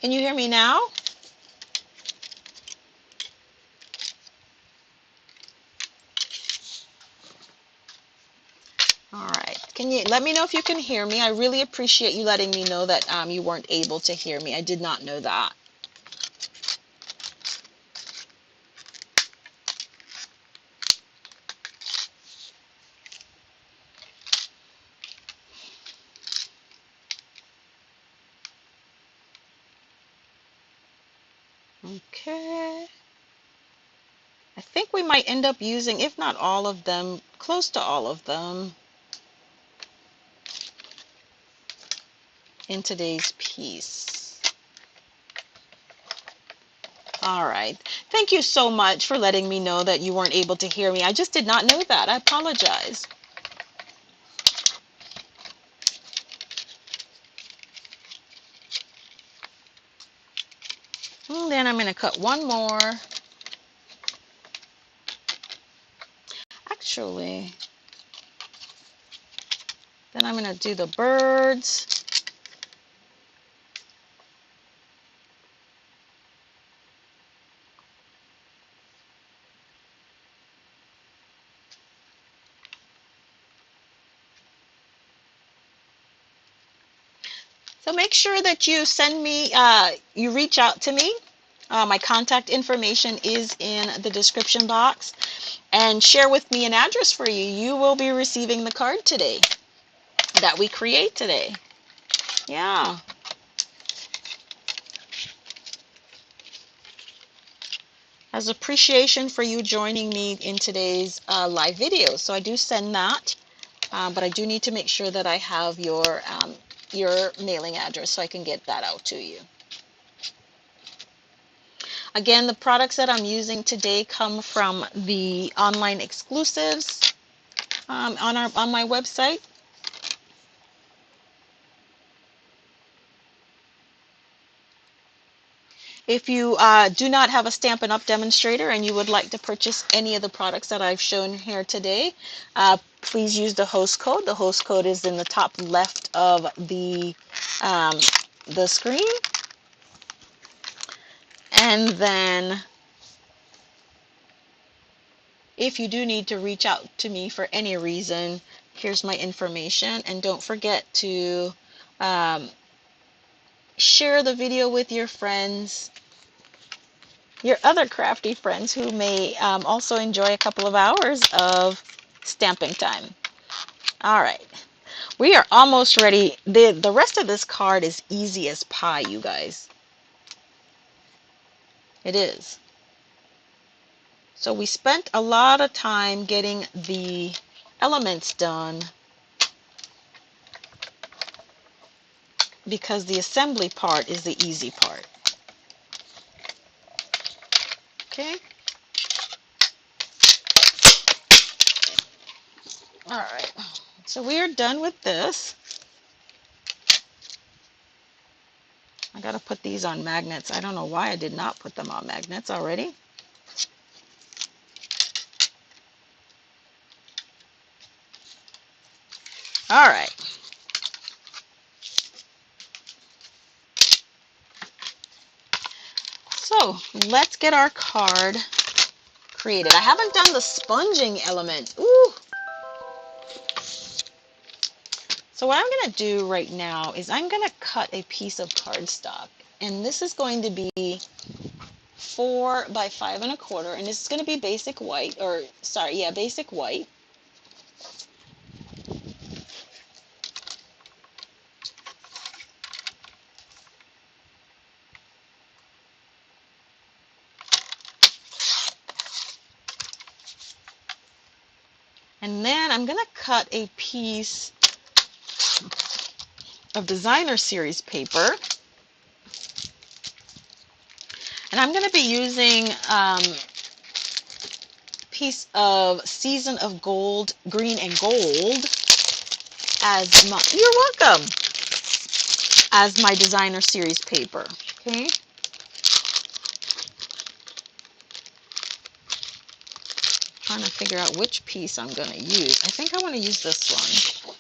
Can you hear me now? All right. Can you let me know if you can hear me? I really appreciate you letting me know that you weren't able to hear me. I did not know that. Okay. I think we might end up using, if not all of them, close to all of them in today's piece. All right. Thank you so much for letting me know that you weren't able to hear me. I just did not know that. I apologize. And then I'm going to cut one more. Actually, then I'm going to do the birds. So make sure that you send me, you reach out to me. My contact information is in the description box. And share with me an address for you. You will be receiving the card today that we create today. Yeah. As appreciation for you joining me in today's live video. So I do send that, but I do need to make sure that I have your mailing address so I can get that out to you. Again, the products that I'm using today come from the online exclusives on my website. If you do not have a Stampin' Up! Demonstrator and you would like to purchase any of the products that I've shown here today, please use the host code. The host code is in the top left of the screen. And then if you do need to reach out to me for any reason, here's my information. And don't forget to share the video with your friends, your other crafty friends who may also enjoy a couple of hours of stamping time. All right, we are almost ready. The rest of this card is easy as pie, you guys. It is. So we spent a lot of time getting the elements done because the assembly part is the easy part. Okay. All right. So we are done with this. I got to put these on magnets. I don't know why I did not put them on magnets already. All right. So let's get our card created. I haven't done the sponging element. Ooh. So what I'm going to do right now is I'm going to cut a piece of cardstock. And this is going to be 4 by 5 1/4. And this is going to be basic white, or sorry, yeah, basic white. And then I'm going to cut a piece of designer series paper. And I'm going to be using a piece of Season of Gold, Green and Gold as my, you're welcome, as my designer series paper. Okay. Trying to figure out which piece I'm going to use. I think I want to use this one.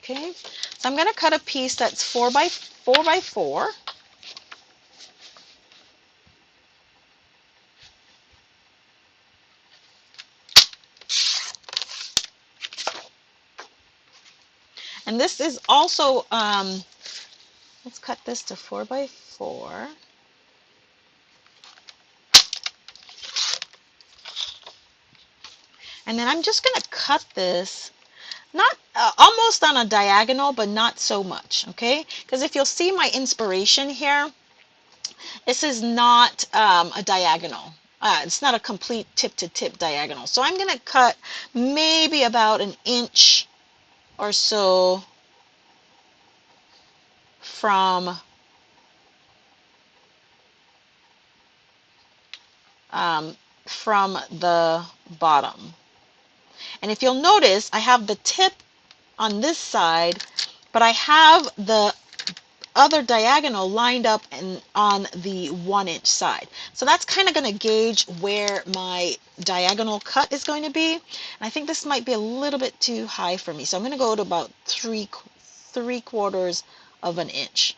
Okay, so I'm going to cut a piece that's 4 by 4x4. And this is also, let's cut this to 4x4. And then I'm just going to cut this, not almost on a diagonal, but not so much, okay? Because if you'll see my inspiration here, this is not a diagonal. It's not a complete tip-to-tip diagonal. So I'm going to cut maybe about an inch or so from the bottom. And if you'll notice, I have the tip on this side, but I have the other diagonal lined up on the 1-inch side. So that's kind of going to gauge where my diagonal cut is going to be. And I think this might be a little bit too high for me. So I'm going to go to about 3/4 of an inch.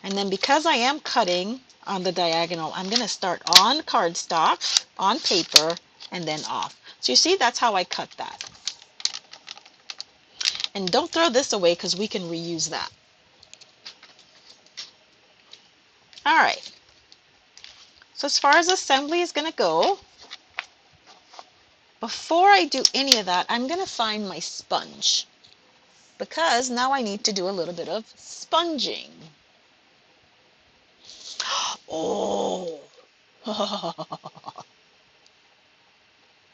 And then because I am cutting on the diagonal, I'm going to start on cardstock, on paper, and then off. So you see, that's how I cut that. And don't throw this away because we can reuse that. All right. So as far as assembly is going to go, before I do any of that, I'm going to find my sponge, because now I need to do a little bit of sponging. Oh.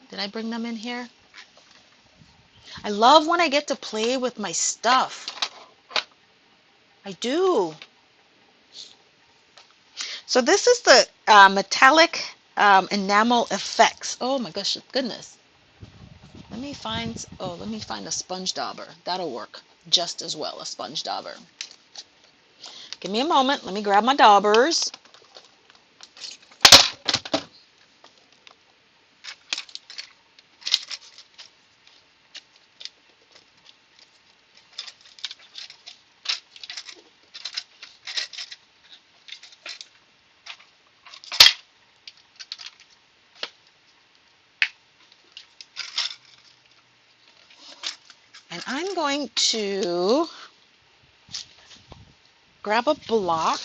Did I bring them in here? I love when I get to play with my stuff. I do. So this is the metallic enamel effects. Oh my gosh, goodness. Let me find a sponge dauber. That'll work just as well, a sponge dauber. Give me a moment. Let me grab my daubers. And I'm going to grab a block.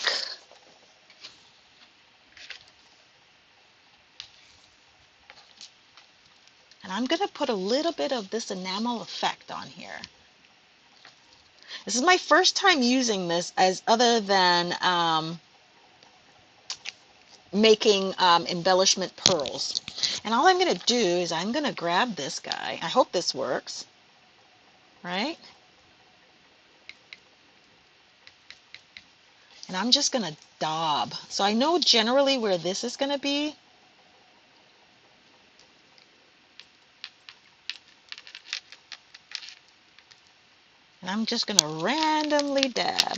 And I'm going to put a little bit of this enamel effect on here. This is my first time using this as other than making embellishment pearls. And all I'm going to do is I'm going to grab this guy. I hope this works. Right? And I'm just going to daub. So I know generally where this is going to be. And I'm just going to randomly dab.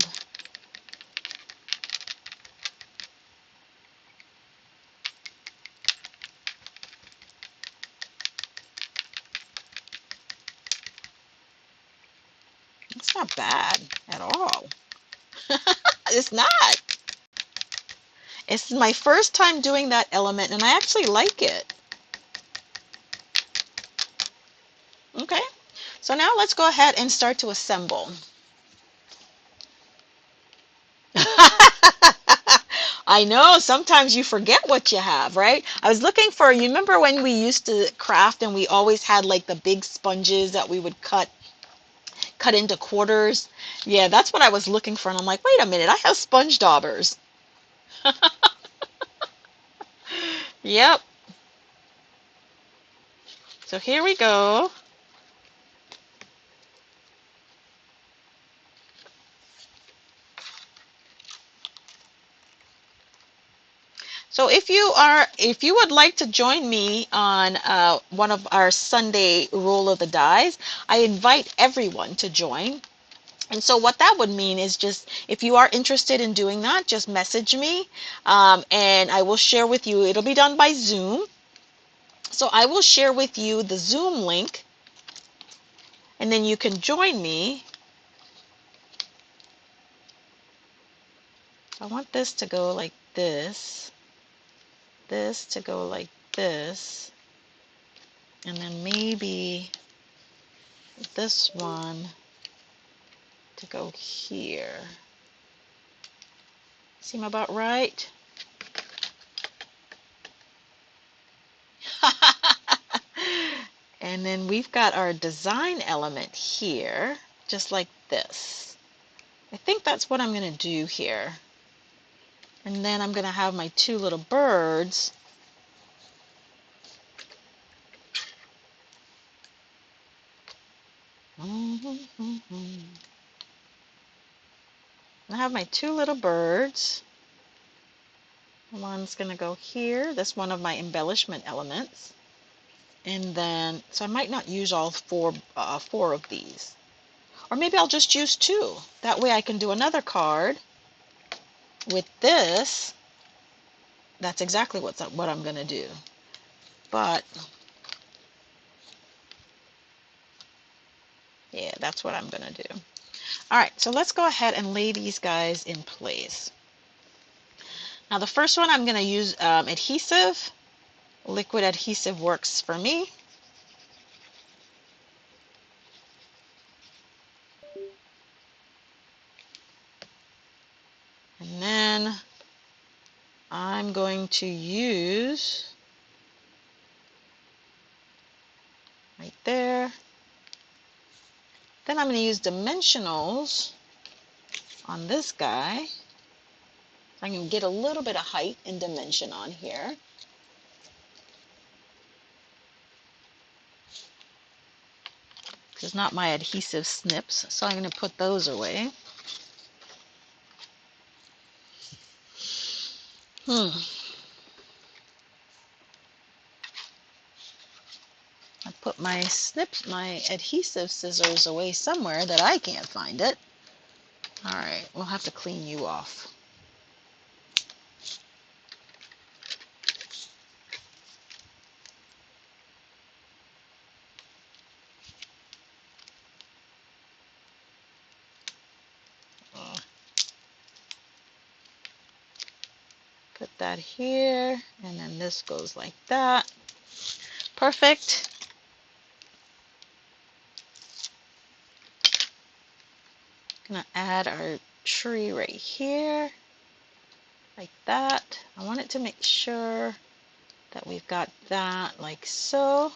It's not bad at all. It's not. It's my first time doing that element, and I actually like it. Okay, so now let's go ahead and start to assemble. I know, sometimes you forget what you have, right? I was looking for, you remember when we used to craft and we always had like the big sponges that we would cut into quarters? Yeah, that's what I was looking for, and I'm like, wait a minute, I have sponge daubers. Yep. So here we go. So if you would like to join me on one of our Sunday roll of the dies, I invite everyone to join. And so what that would mean is, just if you are interested in doing that, just message me, and I will share with you. It'll be done by Zoom. So I will share with you the Zoom link, and then you can join me I want this to go like this to go like this, and then maybe this one to go here. Seem about right? And then we've got our design element here, just like this. I think that's what I'm going to do here. And then I'm going to have my two little birds. I have my two little birds. One's going to go here. That's one of my embellishment elements. And then, so I might not use all four of these. Or maybe I'll just use two. That way I can do another card with this. That's exactly what I'm going to do. But, yeah, that's what I'm going to do. All right, so let's go ahead and lay these guys in place. Now the first one I'm going to use adhesive. Liquid adhesive works for me. And then I'm going to use right there. Then I'm going to use dimensionals on this guy. I can get a little bit of height and dimension on here. This is not my adhesive snips, so I'm going to put those away. I put my snips, my adhesive scissors away somewhere that I can't find it. All right, we'll have to clean you off. Put that here, and then this goes like that. Perfect. Gonna add our tree right here, like that. I want it to make sure that we've got that like so.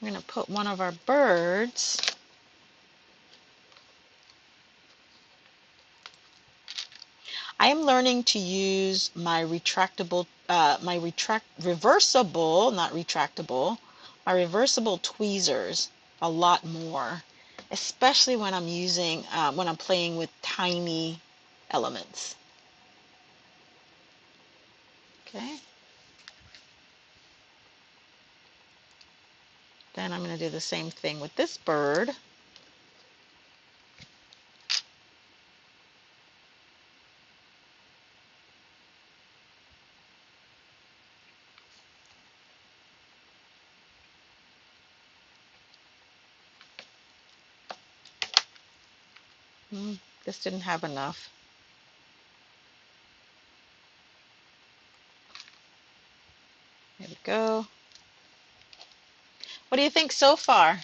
I'm gonna put one of our birds I am learning to use my reversible, my reversible tweezers a lot more, especially when I'm when I'm playing with tiny elements. Okay. Then I'm going to do the same thing with this bird. This didn't have enough. There we go. What do you think so far?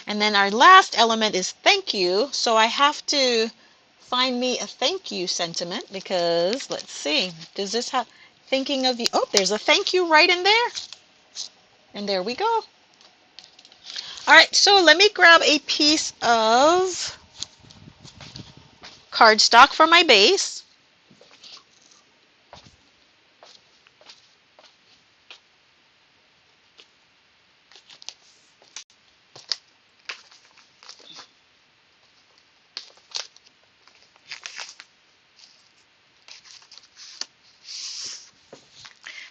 And then our last element is thank you. So I have to find me a thank you sentiment because, let's see, does this have thinking of you? Oh, there's a thank you right in there. And there we go. All right, so let me grab a piece of cardstock for my base.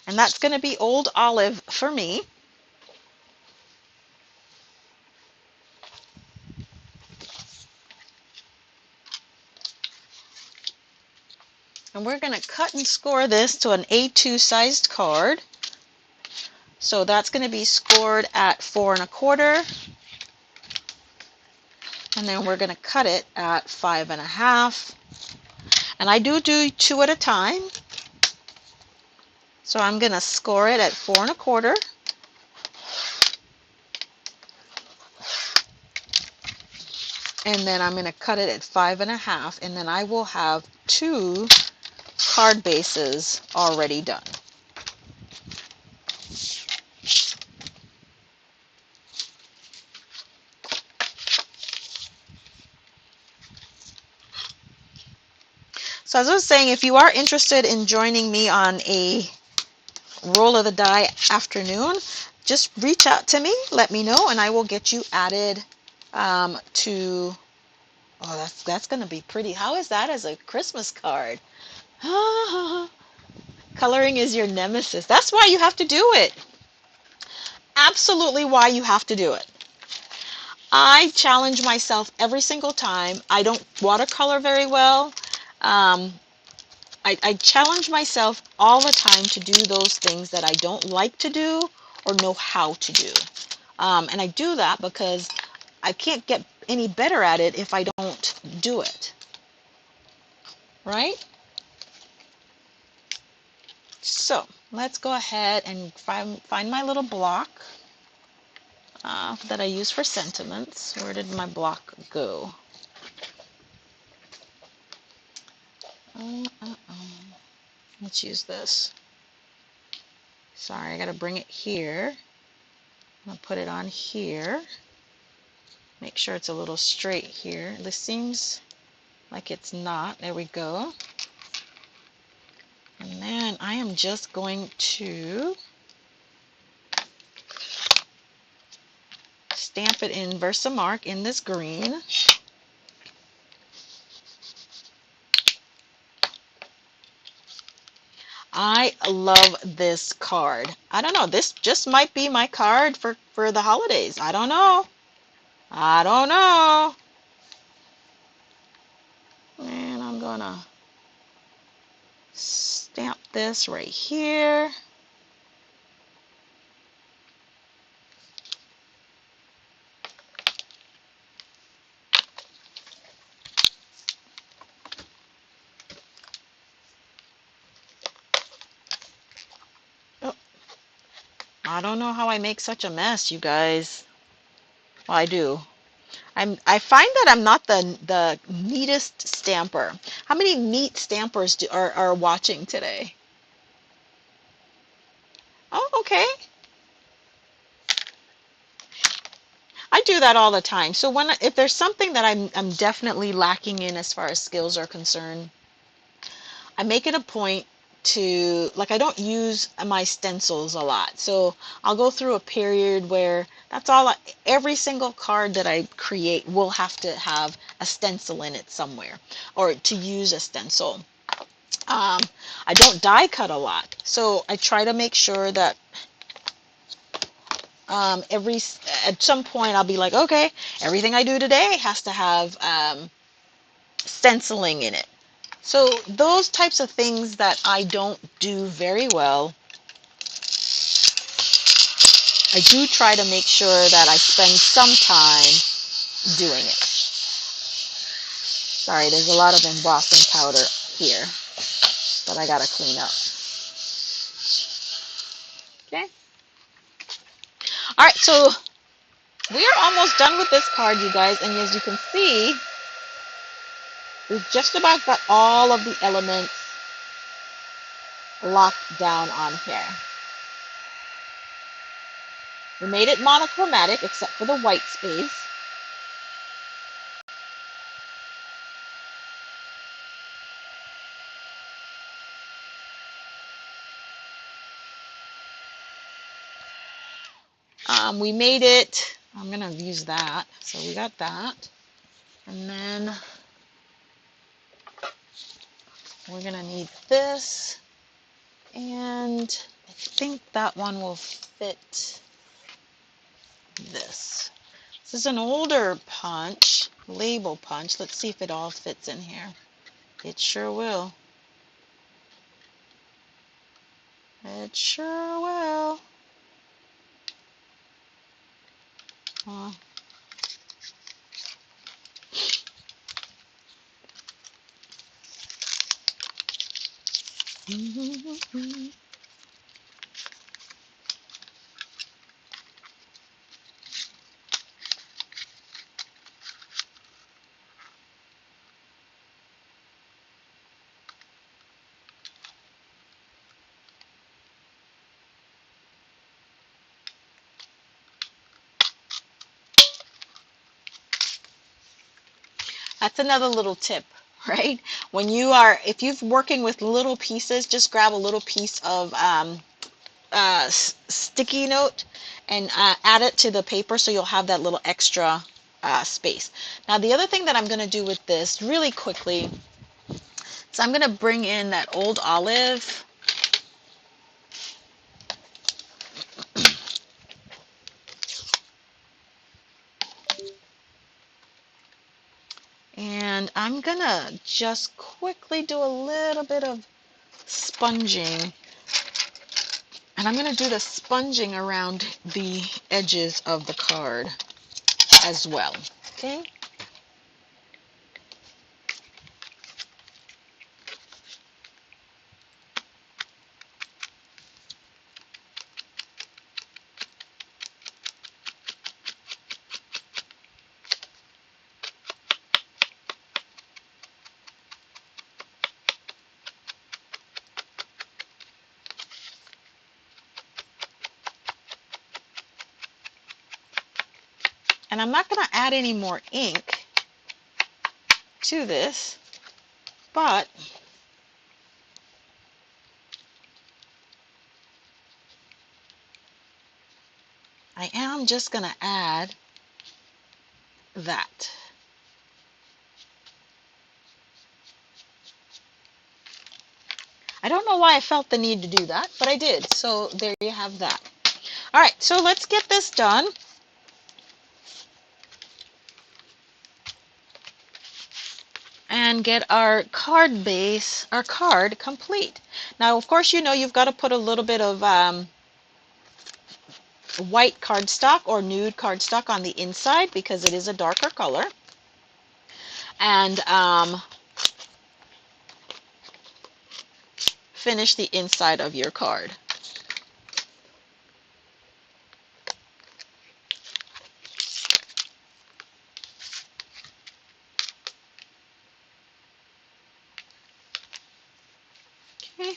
And that's going to be Old Olive for me. And we're going to cut and score this to an A2 sized card. So that's going to be scored at 4 1/4. And then we're going to cut it at 5.5. And I do 2 at a time. So I'm going to score it at 4.25. And then I'm going to cut it at 5.5. And then I will have 2 card bases already done. So as I was saying, if you are interested in joining me on a roll of the die afternoon, just reach out to me, let me know, and I will get you added to, oh, that's going to be pretty. How is that as a Christmas card? Coloring is your nemesis. That's why you have to do it. Absolutely why you have to do it. I challenge myself every single time. I don't watercolor very well. I challenge myself all the time to do those things that I don't like to do or know how to do. And I do that because I can't get any better at it if I don't do it. Right? So let's go ahead and find my little block that I use for sentiments. Where did my block go? Let's use this. Sorry, I got to bring it here. I'm going to put it on here. Make sure it's a little straight here. This seems like it's not. There we go. And then I am just going to stamp it in Versamark in this green. I love this card. I don't know. This just might be my card for the holidays. I don't know. I don't know. And I'm going to stamp this right here. Oh, I don't know how I make such a mess, you guys. Well, I do. I find that I'm not the neatest stamper. How many neat stampers are watching today? Oh, okay. I do that all the time. So if there's something that I'm definitely lacking in as far as skills are concerned, I make it a point to, like, I don't use my stencils a lot. So I'll go through a period where that's all every single card that I create will have to have a stencil in it somewhere, or to use a stencil. I don't die cut a lot, so I try to make sure that at some point I'll be like, okay, everything I do today has to have stenciling in it. So those types of things that I don't do very well, I do try to make sure that I spend some time doing it. Sorry, there's a lot of embossing powder here that I gotta clean up. Okay. All right, so we are almost done with this card, you guys, and as you can see, we've just about got all of the elements locked down on here. We made it monochromatic except for the white space. We made it, I'm going to use that, so we got that. And then we're going to need this, and I think that one will fit this. This is an older punch, label punch. Let's see if it all fits in here. It sure will. It sure will. That's another little tip, right? If you're working with little pieces, just grab a little piece of sticky note and add it to the paper so you'll have that little extra space. Now the other thing that I'm going to do with this really quickly is I'm going to bring in that old olive. And I'm going to just quickly do a little bit of sponging. And I'm going to do the sponging around the edges of the card as well. Okay? And I'm not going to add any more ink to this, but I am just going to add that. I don't know why I felt the need to do that, but I did. So there you have that. All right, so let's get this done. And get our card base, our card complete. Now, of course, you know you've got to put a little bit of white cardstock or nude cardstock on the inside because it is a darker color. And finish the inside of your card. Okay.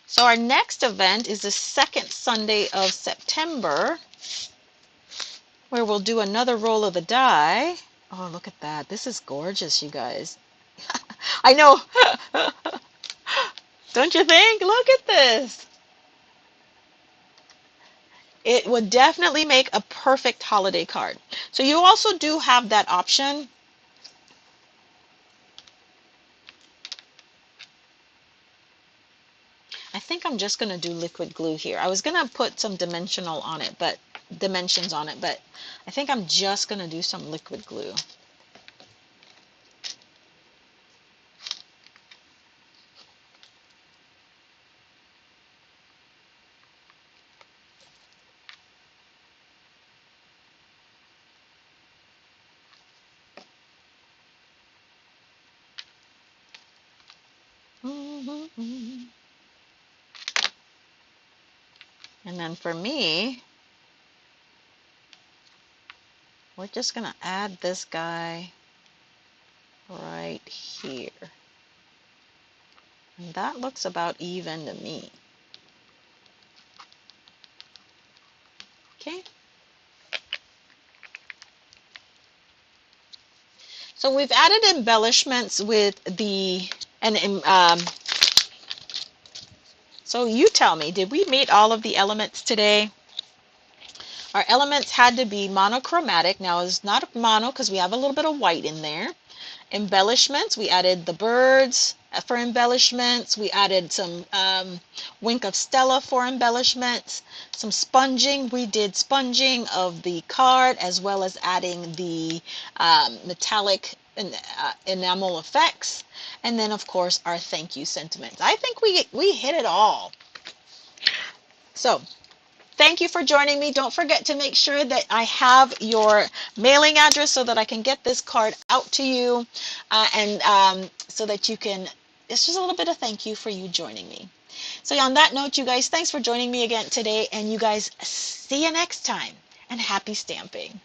So our next event is the second Sunday of September, where we'll do another roll of the die. Oh, look at that. This is gorgeous, you guys. I know. Don't you think? Look at this. It would definitely make a perfect holiday card. So you also do have that option. I think I'm just going to do liquid glue here. I was going to put some dimensions on it, but I think I'm just going to do some liquid glue. And then for me, we're just going to add this guy right here. And that looks about even to me. Okay. So we've added embellishments with so you tell me, did we meet all of the elements today? Our elements had to be monochromatic. Now it's not mono because we have a little bit of white in there. Embellishments, we added the birds for embellishments. We added some Wink of Stella for embellishments. Some sponging, we did sponging of the card as well as adding the metallic enamel effects. And then of course our thank you sentiments. I think we hit it all. So thank you for joining me. Don't forget to make sure that I have your mailing address so that I can get this card out to you, and so that you can, it's just a little bit of thank you for you joining me. So on that note, you guys, thanks for joining me again today, and you guys, see you next time, and happy stamping.